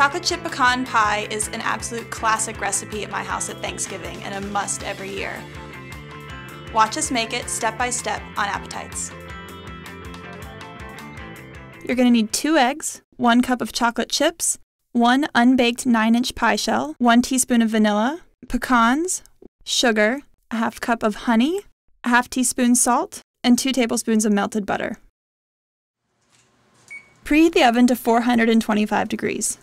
Chocolate chip pecan pie is an absolute classic recipe at my house at Thanksgiving and a must every year. Watch us make it step by step on Appetites. You're going to need 2 eggs, 1 cup of chocolate chips, 1 unbaked 9-inch pie shell, 1 teaspoon of vanilla, pecans, sugar, a half cup of honey, a half teaspoon salt, and 2 tablespoons of melted butter. Preheat the oven to 425 degrees.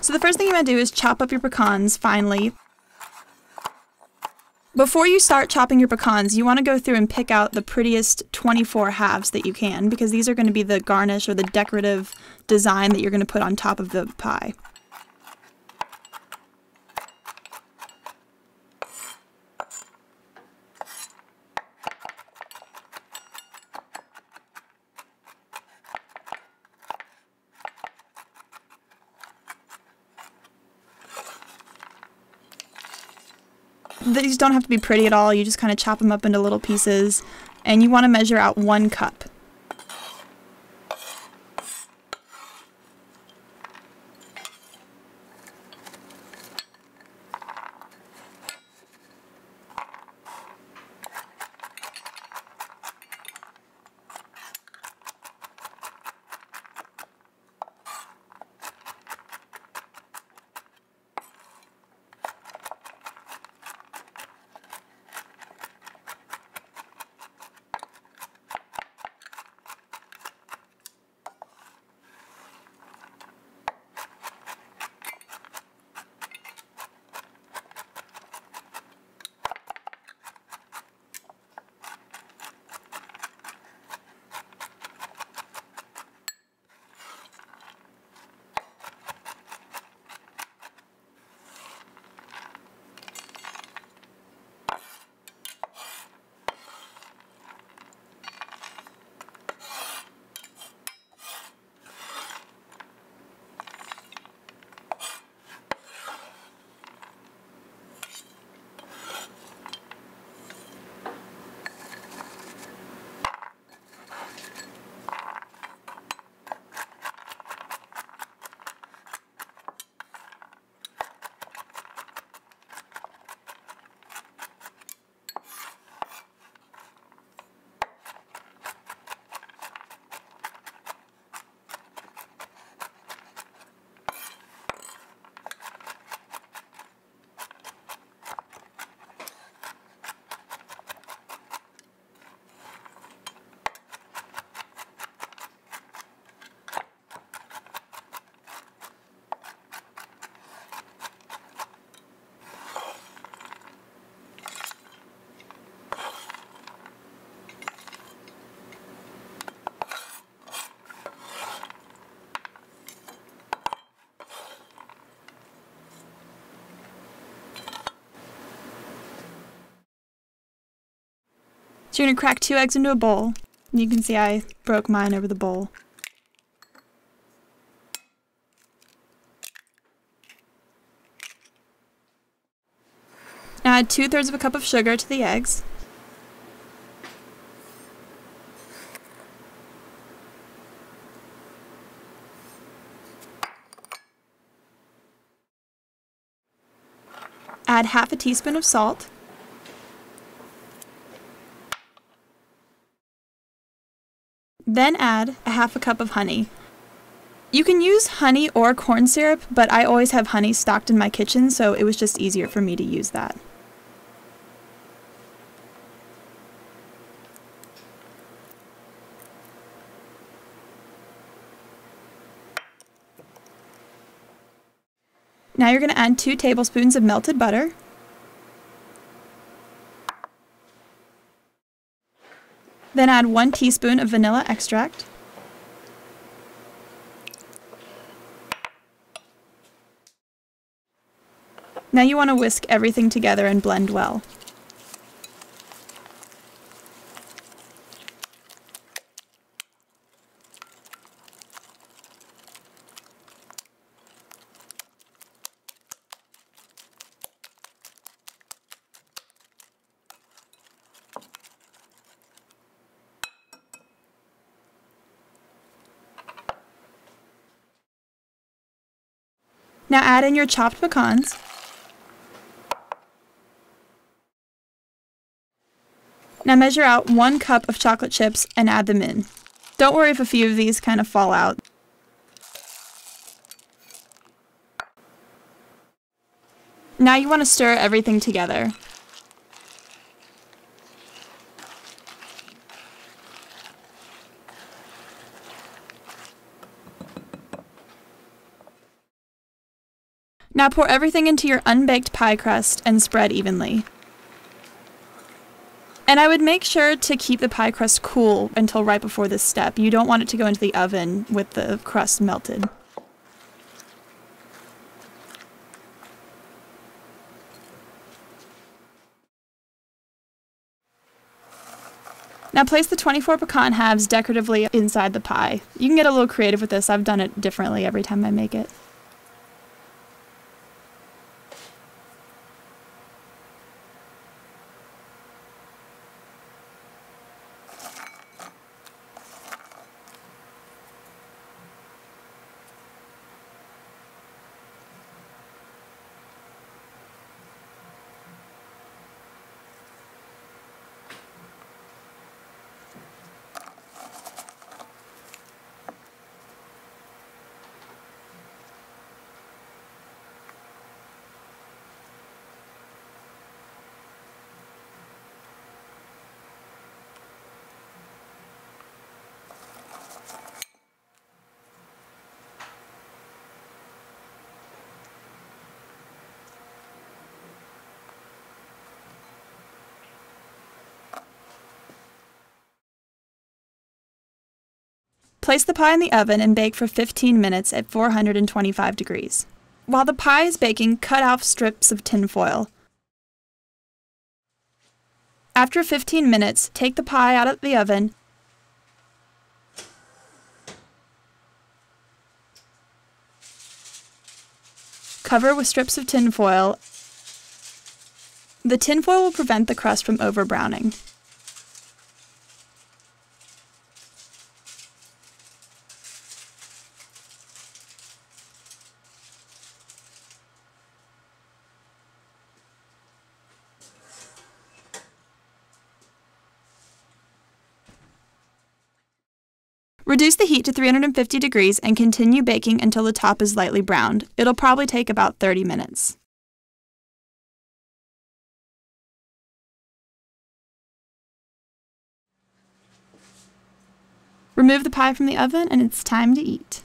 So the first thing you want to do is chop up your pecans finely. Before you start chopping your pecans, you want to go through and pick out the prettiest 24 halves that you can, because these are going to be the garnish or the decorative design that you're going to put on top of the pie. These don't have to be pretty at all, you just kind of chop them up into little pieces, and you want to measure out 1 cup. So you're going to crack 2 eggs into a bowl. You can see I broke mine over the bowl. Now add 2/3 of a cup of sugar to the eggs. Add half a teaspoon of salt. Then add a half a cup of honey. You can use honey or corn syrup, but I always have honey stocked in my kitchen, so it was just easier for me to use that. Now you're going to add 2 tablespoons of melted butter. Then add 1 teaspoon of vanilla extract. Now you want to whisk everything together and blend well. Now add in your chopped pecans. Now measure out 1 cup of chocolate chips and add them in. Don't worry if a few of these kind of fall out. Now you want to stir everything together. Now pour everything into your unbaked pie crust and spread evenly. And I would make sure to keep the pie crust cool until right before this step. You don't want it to go into the oven with the crust melted. Now place the 24 pecan halves decoratively inside the pie. You can get a little creative with this. I've done it differently every time I make it. Place the pie in the oven and bake for 15 minutes at 425 degrees. While the pie is baking, cut off strips of tin foil. After 15 minutes, take the pie out of the oven cover with strips of tin foil. The tin foil will prevent the crust from over-browning. Reduce the heat to 350 degrees and continue baking until the top is lightly browned. It'll probably take about 30 minutes. Remove the pie from the oven and it's time to eat.